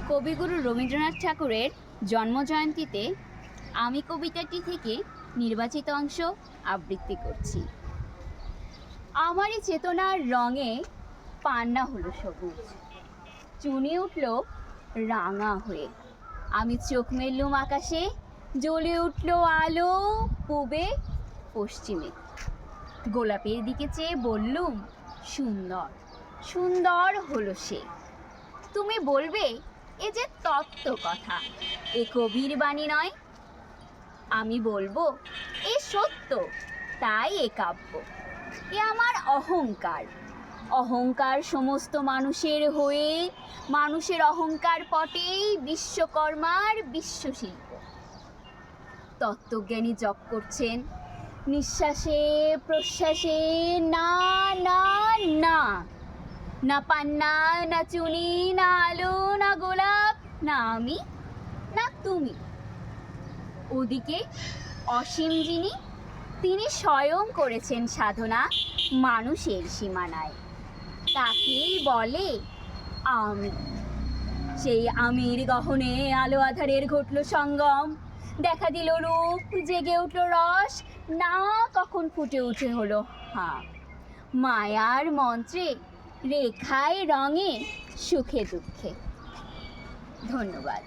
কবিগুরু রবীন্দ্রনাথ ঠাকুরের জন্মজয়ন্তীতে আমি কবিতাটি থেকে নির্বাচিত অংশ আবৃত্তি করছি। আমারই চেতনার রঙে পান্না হলো সবুজ, চুনি উঠল রাঙা হয়ে। আমি চোখ মেললুম আকাশে, জ্বলে উঠল আলো পূবে পশ্চিমে। গোলাপের দিকে চেয়ে বললুম সুন্দর, সুন্দর হলো সে। তুমি বলবে এ যে তত্ত্ব কথা, এ কবির বাণী নয়। আমি বলবো এ সত্য, তাই এ কাব্য। এ আমার অহংকার, অহংকার সমস্ত মানুষের হয়ে, মানুষের অহংকার পটেই বিশ্বকর্মার বিশ্বশিল্প। তত্ত্বজ্ঞানী জপ করছেন নিঃশ্বাসে প্রশ্বাসে, না না না, না পান্না, না চুনি, না আলো, না গোলাপ, না আমি, না তুমি। ওদিকে অসীম যিনি, তিনি স্বয়ং করেছেন সাধনা মানুষের সীমানায়, তাকেই বলে আমি। সেই আমির গহনে আলো আধারের ঘটল সঙ্গম, দেখা দিল রূপ, জেগে উঠল রস, না কখন ফুটে উঠে হলো হাঁ। মায়ার মন্ত্রে, রেখায় রঙে, সুখে দুঃখে। ধন্যবাদ।